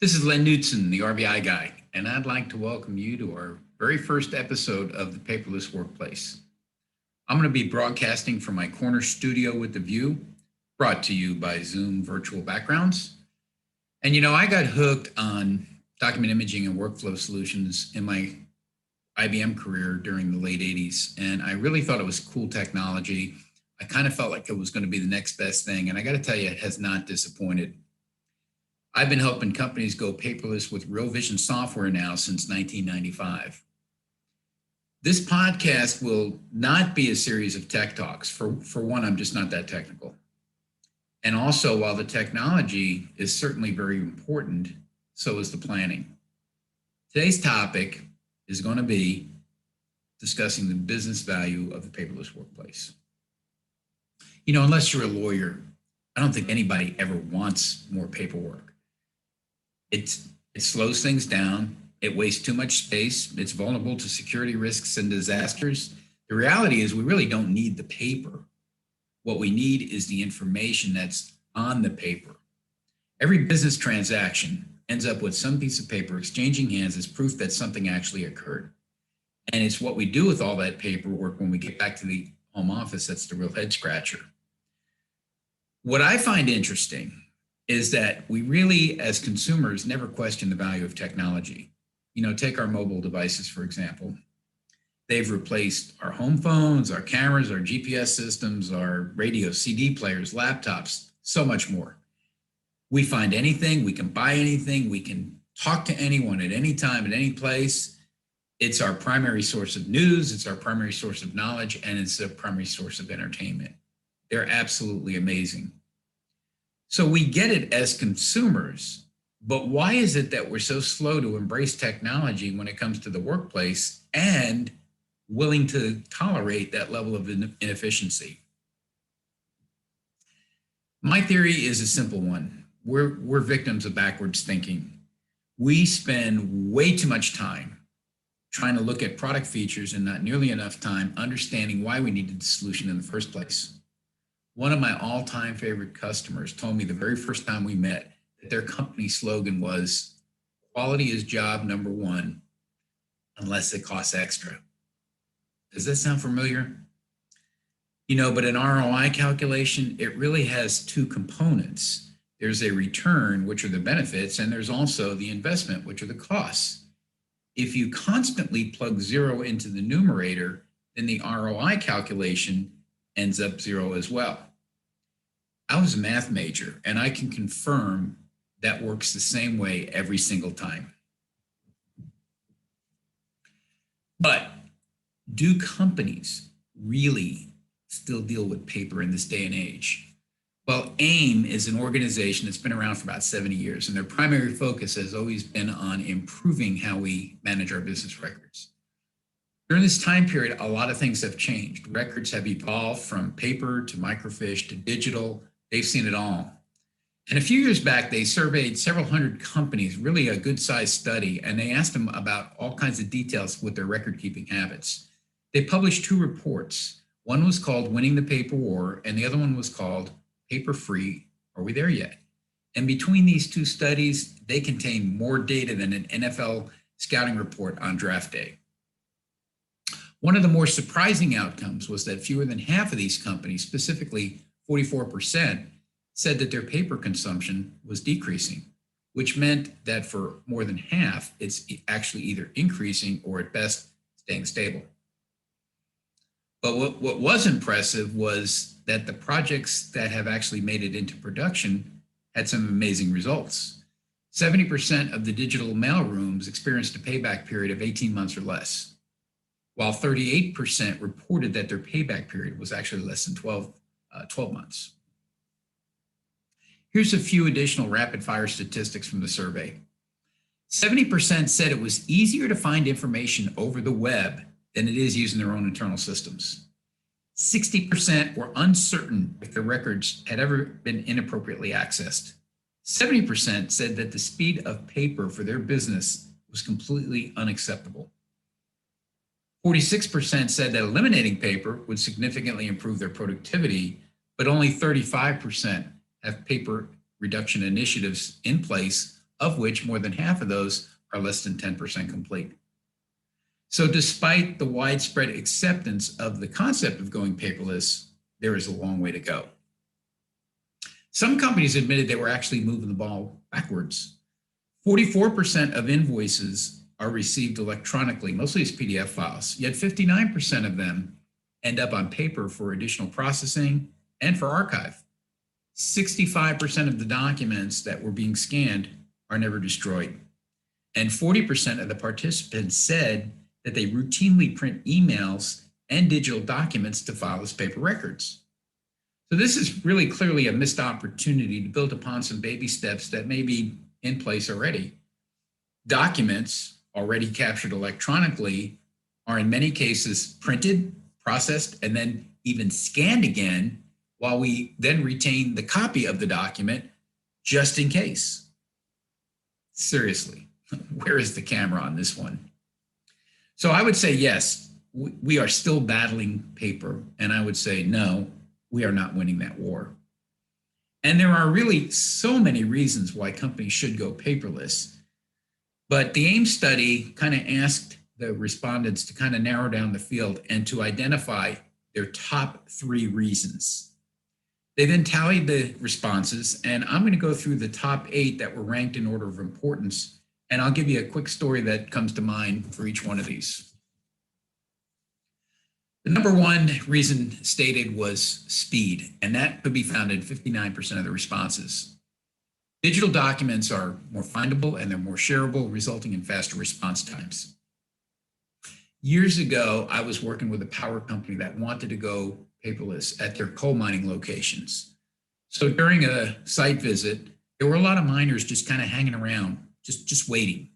This is Knudsen, the RBI guy, and I'd like to welcome you to our very first episode of the Paperless Workplace. I'm going to be broadcasting from my corner studio with the view, brought to you by Zoom Virtual Backgrounds. And I got hooked on document imaging and workflow solutions in my IBM career during the late 80s, and I really thought it was cool technology. I kind of felt like it was going to be the next best thing, and I got to tell you, it has not disappointed. I've been helping companies go paperless with Real Vision software now since 1995. This podcast will not be a series of tech talks. For one, I'm just not that technical. And also, while the technology is certainly very important, so is the planning. Today's topic is going to be discussing the business value of the paperless workplace. Unless you're a lawyer, I don't think anybody ever wants more paperwork. It slows things down. It wastes too much space. It's vulnerable to security risks and disasters. The reality is we really don't need the paper. What we need is the information that's on the paper. Every business transaction ends up with some piece of paper exchanging hands as proof that something actually occurred. And it's what we do with all that paperwork when we get back to the home office that's the real head scratcher. What I find interesting is that we really, as consumers, never question the value of technology. Take our mobile devices, for example. They've replaced our home phones, our cameras, our GPS systems, our radio, CD players, laptops, so much more. We find anything, we can buy anything, we can talk to anyone at any time, at any place. It's our primary source of news, it's our primary source of knowledge, and it's a primary source of entertainment. They're absolutely amazing. So we get it as consumers, but why is it that we're so slow to embrace technology when it comes to the workplace and willing to tolerate that level of inefficiency? My theory is a simple one. We're victims of backwards thinking. We spend way too much time trying to look at product features and not nearly enough time understanding why we needed the solution in the first place. One of my all-time favorite customers told me the very first time we met that their company slogan was, "Quality is job number one, unless it costs extra." Does that sound familiar? But an ROI calculation, it really has two components. There's a return, which are the benefits, and there's also the investment, which are the costs. If you constantly plug zero into the numerator, then the ROI calculation ends up zero as well. I was a math major, and I can confirm that works the same way every single time. But do companies really still deal with paper in this day and age? Well, AIM is an organization that's been around for about 70 years, and their primary focus has always been on improving how we manage our business records. During this time period, a lot of things have changed. Records have evolved from paper to microfiche to digital. They've seen it all. And a few years back, they surveyed several hundred companies, really a good-sized study, and they asked them about all kinds of details with their record-keeping habits. They published two reports. One was called Winning the Paper War, and the other one was called Paper-Free, Are We There Yet? And between these two studies, they contain more data than an NFL scouting report on draft day. One of the more surprising outcomes was that fewer than half of these companies, specifically 44%, said that their paper consumption was decreasing, which meant that for more than half, it's actually either increasing or at best staying stable. But what was impressive was that the projects that have actually made it into production had some amazing results. 70% of the digital mailrooms experienced a payback period of 18 months or less, while 38% reported that their payback period was actually less than 12 months. Here's a few additional rapid fire statistics from the survey. 70% said it was easier to find information over the web than it is using their own internal systems. 60% were uncertain if their records had ever been inappropriately accessed. 70% said that the speed of paper for their business was completely unacceptable. 46% said that eliminating paper would significantly improve their productivity, but only 35% have paper reduction initiatives in place of which more than half of those are less than 10% complete. So despite the widespread acceptance of the concept of going paperless, there is a long way to go. Some companies admitted they were actually moving the ball backwards. 44% of invoices are received electronically, mostly as PDF files, yet 59% of them end up on paper for additional processing and for archive. 65% of the documents that were being scanned are never destroyed. And 40% of the participants said that they routinely print emails and digital documents to file as paper records. So this is really clearly a missed opportunity to build upon some baby steps that may be in place already. Documents already captured electronically are in many cases printed, processed, and then even scanned again, while we then retain the copy of the document just in case. Seriously, where is the camera on this one? So I would say yes, we are still battling paper, and I would say no, we are not winning that war. And there are really so many reasons why companies should go paperless. But the AIM study kind of asked the respondents to kind of narrow down the field and to identify their top 3 reasons. They then tallied the responses, and I'm going to go through the top 8 that were ranked in order of importance, and I'll give you a quick story that comes to mind for each one of these. The number 1 reason stated was speed, and that could be found in 59% of the responses. Digital documents are more findable and they're more shareable, resulting in faster response times. Years ago, I was working with a power company that wanted to go paperless at their coal mining locations. So during a site visit, there were a lot of miners just kind of hanging around, just waiting.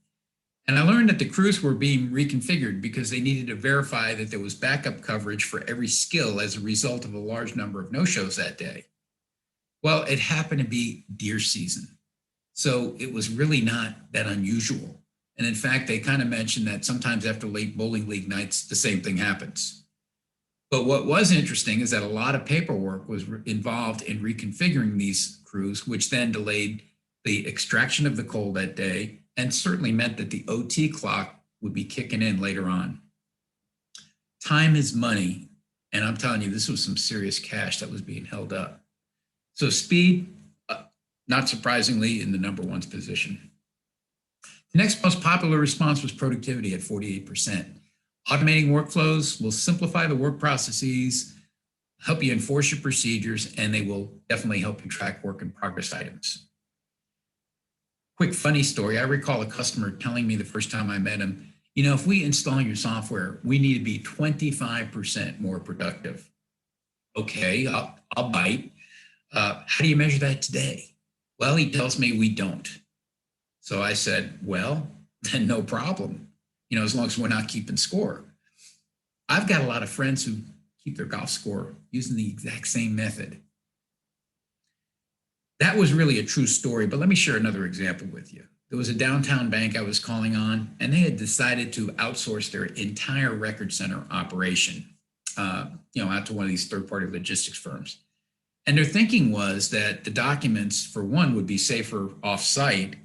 And I learned that the crews were being reconfigured because they needed to verify that there was backup coverage for every skill as a result of a large number of no-shows that day. Well, it happened to be deer season, so it was really not that unusual. And in fact, they kind of mentioned that sometimes after late bowling league nights, the same thing happens. But what was interesting is that a lot of paperwork was involved in reconfiguring these crews, which then delayed the extraction of the coal that day and certainly meant that the OT clock would be kicking in later on. Time is money, and I'm telling you, this was some serious cash that was being held up. So speed, not surprisingly, in the number 1 position. The next most popular response was productivity at 48%. Automating workflows will simplify the work processes, help you enforce your procedures, and they will definitely help you track work in progress items. Quick funny story, I recall a customer telling me the first time I met him, you know, if we install your software, we need to be 25% more productive. Okay, I'll bite. How do you measure that today? Well, he tells me we don't. So I said, well, then no problem. You know, as long as we're not keeping score. I've got a lot of friends who keep their golf score using the exact same method. That was really a true story, but let me share another example with you. There was a downtown bank I was calling on, and they had decided to outsource their entire record center operation, out to one of these third-party logistics firms. And their thinking was that the documents, for one, would be safer off-site,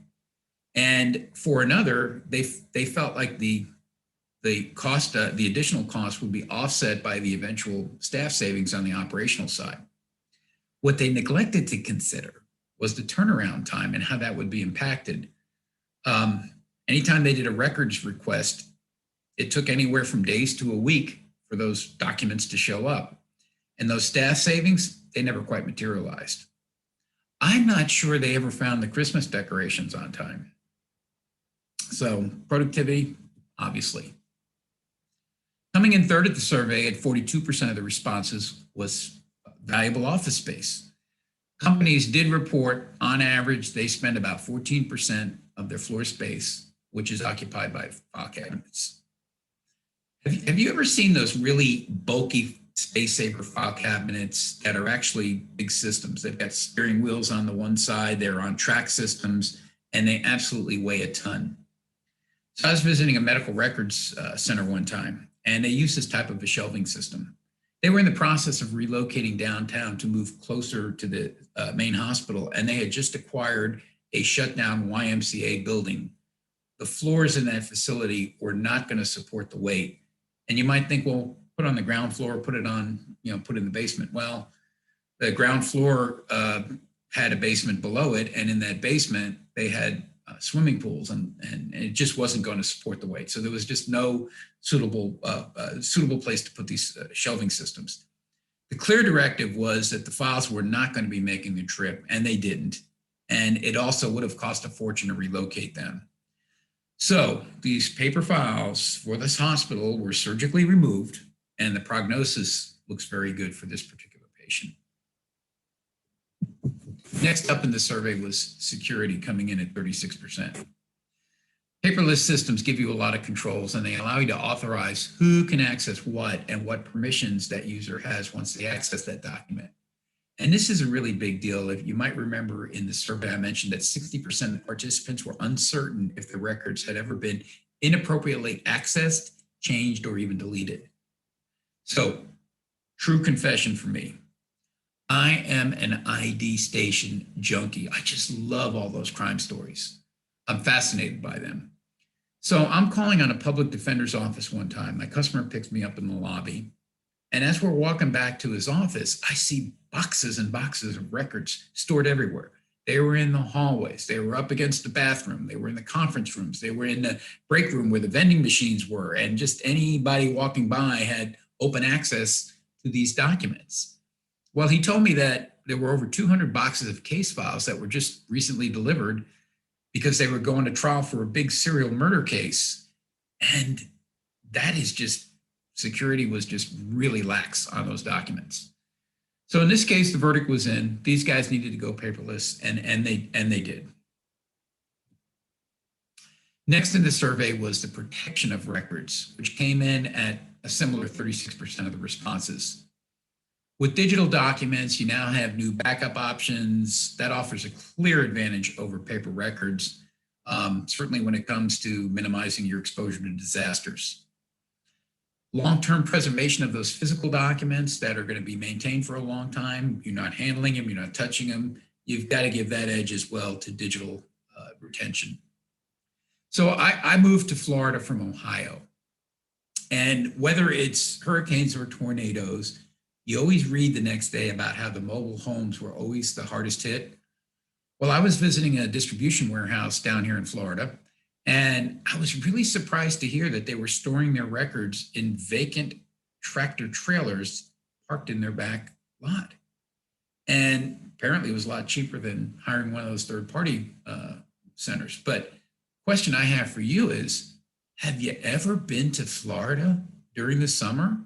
and for another, they felt like the cost, the additional cost, would be offset by the eventual staff savings on the operational side. What they neglected to consider was the turnaround time and how that would be impacted. Anytime they did a records request, it took anywhere from days to a week for those documents to show up. And those staff savings, they never quite materialized. I'm not sure they ever found the Christmas decorations on time. So productivity, obviously. Coming in third at the survey at 42% of the responses was valuable office space. Companies did report, on average, they spend about 14% of their floor space, which is occupied by file cabinets. Have you ever seen those really bulky space saver file cabinets that are actually big systems? They've got steering wheels on the one side, they're on track systems, and they absolutely weigh a ton. So I was visiting a medical records center one time, and they used this type of a shelving system. They were in the process of relocating downtown to move closer to the main hospital, and they had just acquired a shutdown YMCA building. The floors in that facility were not going to support the weight. And you might think, well, put it on the ground floor, put it on, put it in the basement. Well, the ground floor had a basement below it. And in that basement, they had swimming pools and it just wasn't going to support the weight. So there was just no suitable place to put these shelving systems. The clear directive was that the files were not going to be making the trip, and they didn't. And it also would have cost a fortune to relocate them. So these paper files for this hospital were surgically removed, and the prognosis looks very good for this particular patient. Next up in the survey was security, coming in at 36%. Paperless systems give you a lot of controls, and they allow you to authorize who can access what and what permissions that user has once they access that document. And this is a really big deal. If you might remember in the survey, I mentioned that 60% of participants were uncertain if the records had ever been inappropriately accessed, changed, or even deleted. So, true confession for me. I am an ID station junkie. I just love all those crime stories. I'm fascinated by them. So I'm calling on a public defender's office one time. My customer picks me up in the lobby. And as we're walking back to his office, I see boxes and boxes of records stored everywhere. They were in the hallways. They were up against the bathroom. They were in the conference rooms. They were in the break room where the vending machines were. And just anybody walking by had open access to these documents. Well, he told me that there were over 200 boxes of case files that were just recently delivered because they were going to trial for a big serial murder case. And that is just, security was just really lax on those documents. So in this case, the verdict was in. These guys needed to go paperless, and they did. Next in the survey was the protection of records, which came in at a similar 36% of the responses. With digital documents, you now have new backup options. That offers a clear advantage over paper records, certainly when it comes to minimizing your exposure to disasters. Long-term preservation of those physical documents that are going to be maintained for a long time. You're not handling them, you're not touching them. You've got to give that edge as well to digital retention. So I moved to Florida from Ohio. And whether it's hurricanes or tornadoes, you always read the next day about how the mobile homes were always the hardest hit. Well, I was visiting a distribution warehouse down here in Florida, and I was really surprised to hear that they were storing their records in vacant tractor trailers parked in their back lot. And apparently it was a lot cheaper than hiring one of those third-party centers. But question I have for you is, have you ever been to Florida during the summer?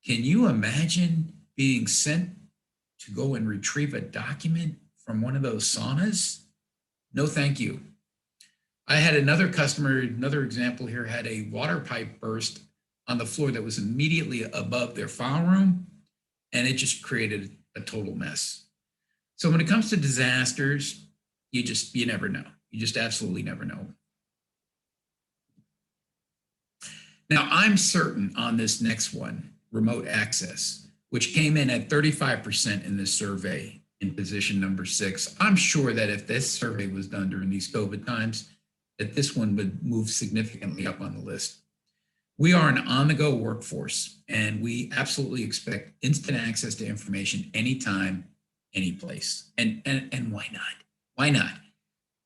Can you imagine being sent to go and retrieve a document from one of those saunas? No, thank you. I had another customer, another example here, had a water pipe burst on the floor that was immediately above their file room, and it just created a total mess. So when it comes to disasters, you never know. You just absolutely never know. Now, I'm certain on this next one, remote access, which came in at 35% in this survey in position number 6. I'm sure that if this survey was done during these COVID times, that this one would move significantly up on the list. We are an on-the-go workforce, and we absolutely expect instant access to information anytime, any place. And why not? Why not?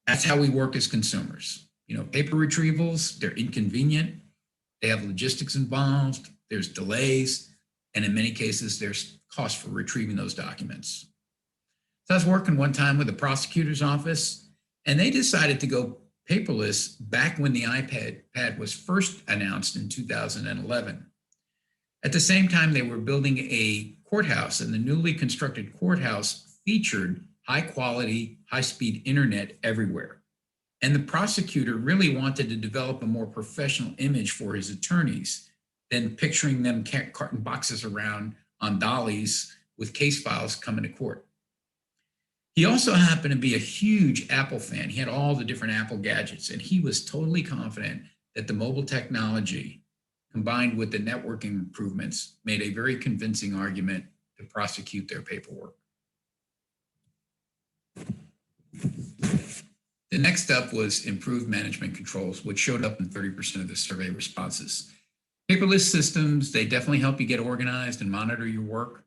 That's how we work as consumers. Paper retrievals, they're inconvenient. They have logistics involved. There's delays, and in many cases, there's cost for retrieving those documents. So I was working one time with the prosecutor's office, and they decided to go paperless back when the iPad was first announced in 2011. At the same time, they were building a courthouse, and the newly constructed courthouse featured high-quality, high-speed internet everywhere. And the prosecutor really wanted to develop a more professional image for his attorneys than picturing them carting boxes around on dollies with case files coming to court. He also happened to be a huge Apple fan. He had all the different Apple gadgets, and he was totally confident that the mobile technology combined with the networking improvements made a very convincing argument to prosecute their paperwork. The next up was improved management controls, which showed up in 30% of the survey responses. Paperless systems, they definitely help you get organized and monitor your work.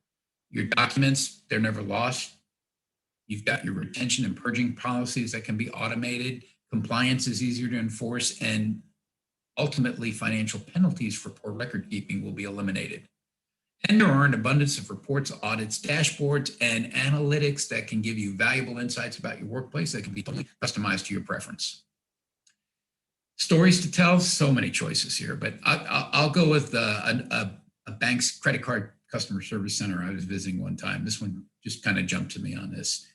Your documents, they're never lost. You've got your retention and purging policies that can be automated. Compliance is easier to enforce, and ultimately financial penalties for poor record keeping will be eliminated. And there are an abundance of reports, audits, dashboards, and analytics that can give you valuable insights about your workplace that can be totally customized to your preference. Stories to tell, so many choices here, but I'll go with a bank's credit card customer service center I was visiting one time. This one just kind of jumped to me on this.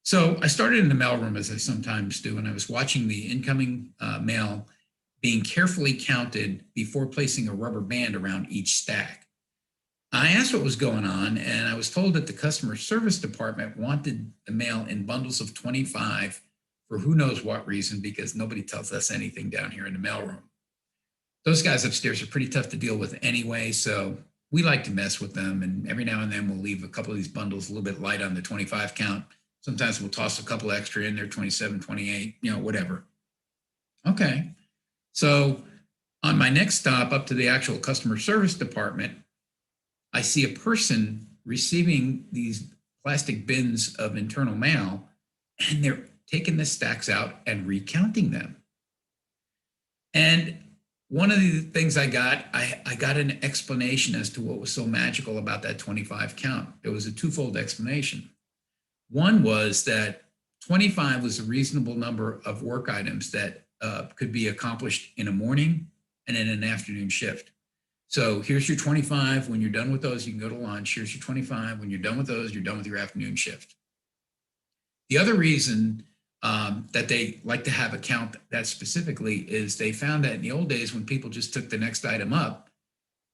So I started in the mailroom, as I sometimes do, and I was watching the incoming mail being carefully counted before placing a rubber band around each stack. I asked what was going on, and I was told that the customer service department wanted the mail in bundles of 25 for who knows what reason, because nobody tells us anything down here in the mailroom. Those guys upstairs are pretty tough to deal with anyway, so we like to mess with them, and every now and then we'll leave a couple of these bundles a little bit light on the 25 count. Sometimes we'll toss a couple extra in there, 27, 28, whatever. Okay, so on my next stop up to the actual customer service department, I see a person receiving these plastic bins of internal mail, and they're taking the stacks out and recounting them. And one of the things I got an explanation as to what was so magical about that 25 count. It was a twofold explanation. One was that 25 was a reasonable number of work items that could be accomplished in a morning and in an afternoon shift. So here's your 25. When you're done with those, you can go to lunch. Here's your 25. When you're done with those, you're done with your afternoon shift. The other reason that they like to have a count that specifically is they found that in the old days when people just took the next item up,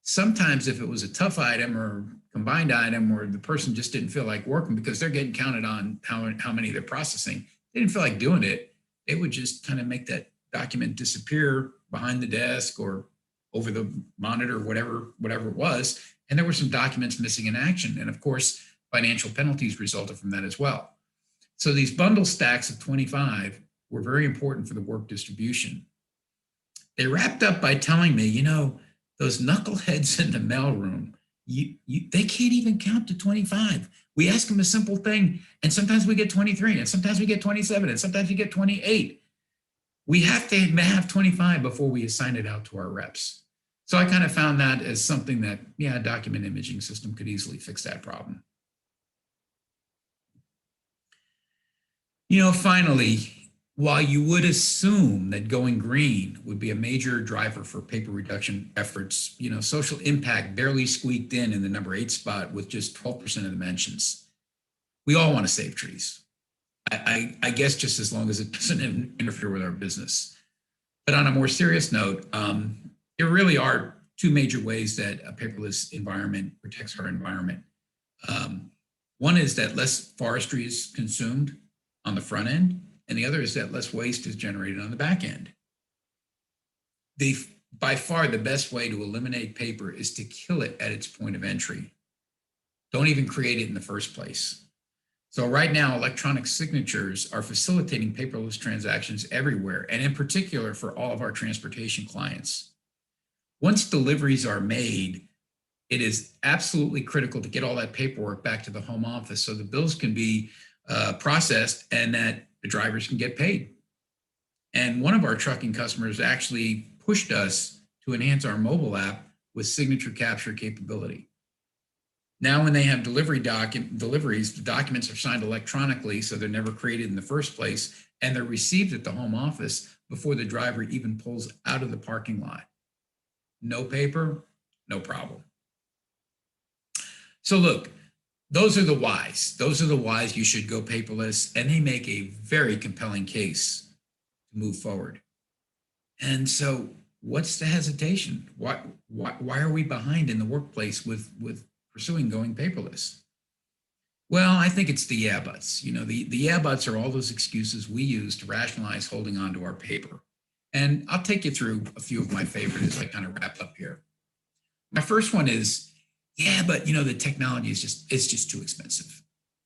sometimes if it was a tough item or combined item, or the person just didn't feel like working because they're getting counted on how many they're processing, they didn't feel like doing it, they would just kind of make that document disappear behind the desk or over the monitor, whatever it was. And there were some documents missing in action. And of course, financial penalties resulted from that as well. So these bundle stacks of 25 were very important for the work distribution. They wrapped up by telling me, those knuckleheads in the mailroom, they can't even count to 25. We ask them a simple thing, and sometimes we get 23, and sometimes we get 27, and sometimes we get 28. We have to have 25 before we assign it out to our reps. So I kind of found that as something that, a document imaging system could easily fix that problem. Finally, while you would assume that going green would be a major driver for paper reduction efforts, social impact barely squeaked in the number 8 spot with just 12% of the mentions. We all want to save trees. I guess just as long as it doesn't interfere with our business. But on a more serious note, there really are two major ways that a paperless environment protects our environment. One is that less forestry is consumed on the front end, and the other is that less waste is generated on the back end. By far, the best way to eliminate paper is to kill it at its point of entry. Don't even create it in the first place. So right now, electronic signatures are facilitating paperless transactions everywhere, and in particular for all of our transportation clients. Once deliveries are made, it is absolutely critical to get all that paperwork back to the home office so the bills can be processed and that the drivers can get paid. And one of our trucking customers actually pushed us to enhance our mobile app with signature capture capability. Now, when they have deliveries, the documents are signed electronically, so they're never created in the first place, and they're received at the home office before the driver even pulls out of the parking lot. No paper, no problem. So look, those are the whys. Those are the whys you should go paperless, and they make a very compelling case to move forward. And so what's the hesitation? Why are we behind in the workplace with pursuing going paperless? Well, I think it's the yeah buts. The yeah buts are all those excuses we use to rationalize holding on to our paper. And I'll take you through a few of my favorites as I kind of wrap up here. My first one is, but the technology is just too expensive.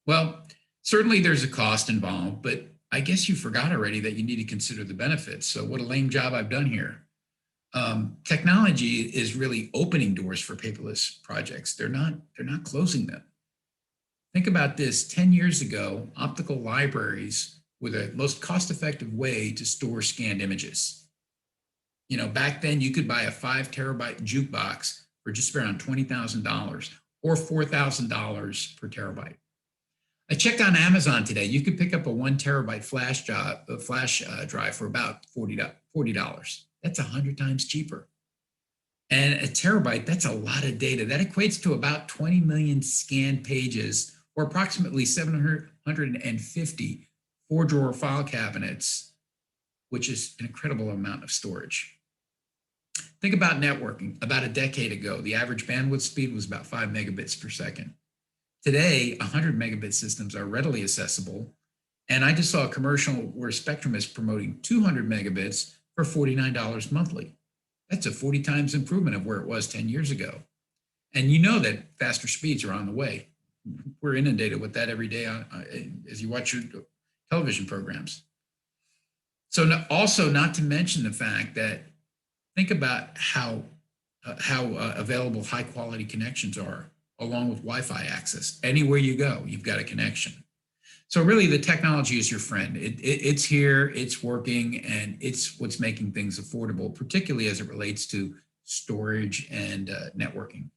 Well, certainly there's a cost involved, but I guess you forgot already that you need to consider the benefits. So what a lame job I've done here. Technology is really opening doors for paperless projects. They're not closing them. Think about this. 10 years ago, optical libraries were the most cost-effective way to store scanned images. Back then you could buy a 5 terabyte jukebox for just around $20,000 or $4,000 per terabyte. I checked on Amazon today. You could pick up a 1 terabyte flash drive for about $40. That's 100 times cheaper. And a terabyte, that's a lot of data. That equates to about 20 million scanned pages, or approximately 750 4-drawer file cabinets, which is an incredible amount of storage. Think about networking. About a decade ago, the average bandwidth speed was about 5 megabits per second. Today, 100 megabit systems are readily accessible. And I just saw a commercial where Spectrum is promoting 200 megabits for $49 monthly. That's a 40 times improvement of where it was 10 years ago. And you know that faster speeds are on the way. We're inundated with that every day as you watch your television programs. So also, not to mention the fact that think about how available high quality connections are, along with Wi-Fi access. Anywhere you go, you've got a connection. So really, the technology is your friend. It's here, it's working, and it's what's making things affordable, particularly as it relates to storage and networking.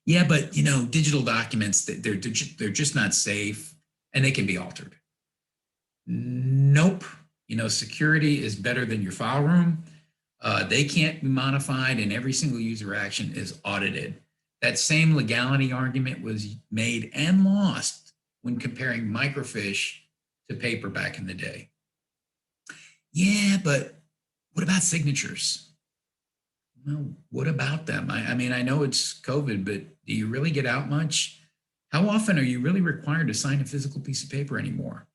Yeah, but digital documents, they're just not safe, and they can be altered. Nope. Security is better than your file room. They can't be modified, and every single user action is audited. That same legality argument was made and lost when comparing microfiche to paper back in the day. Yeah, but what about signatures? Well, what about them? I mean, I know it's COVID, but do you really get out much? How often are you really required to sign a physical piece of paper anymore?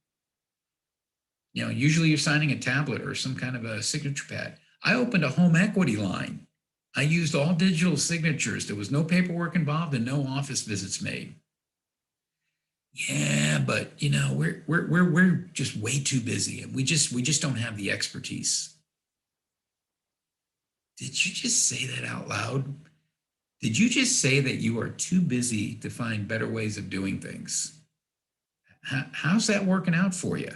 Usually you're signing a tablet or some kind of a signature pad. I opened a home equity line. I used all digital signatures. There was no paperwork involved and no office visits made. Yeah, but we're just way too busy, and we just don't have the expertise. Did you just say that out loud? Did you just say that you are too busy to find better ways of doing things? How's that working out for you?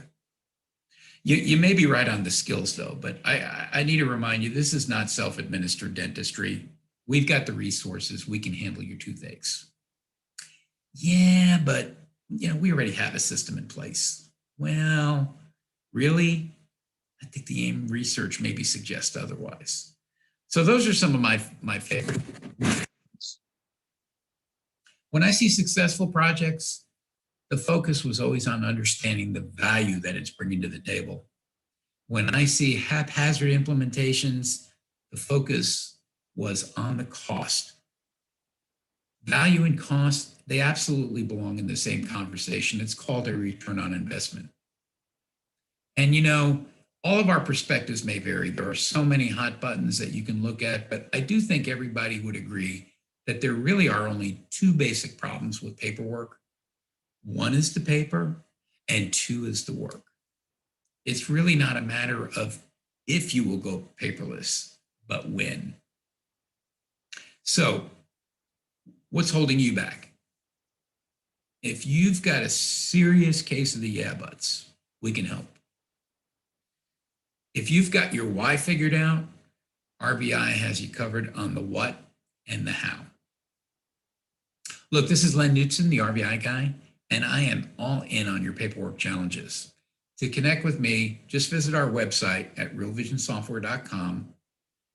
You may be right on the skills though, but I need to remind you, this is not self-administered dentistry. We've got the resources. We can handle your toothaches. Yeah, but we already have a system in place. Well, really? I think the AIM research maybe suggests otherwise. So those are some of my favorite. When I see successful projects, the focus was always on understanding the value that it's bringing to the table. When I see haphazard implementations, the focus was on the cost. Value and cost, they absolutely belong in the same conversation. It's called a return on investment. And all of our perspectives may vary. There are so many hot buttons that you can look at, but I do think everybody would agree that there really are only two basic problems with paperwork. One is the paper, and two is the work. It's really not a matter of if you will go paperless, but when. So, what's holding you back? If you've got a serious case of the yeah buts, we can help. If you've got your why figured out, RBI has you covered on the what and the how. Look, this is Len Knudsen, the RBI guy, and I am all in on your paperwork challenges. To connect with me, just visit our website at realvisionsoftware.com.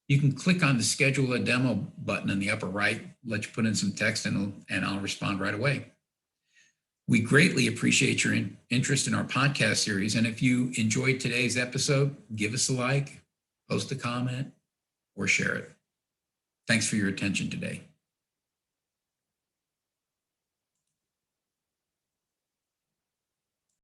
You can click on the schedule a demo button in the upper right, let you put in some text, and I'll respond right away. We greatly appreciate your interest in our podcast series. And if you enjoyed today's episode, give us a like, post a comment, or share it. Thanks for your attention today.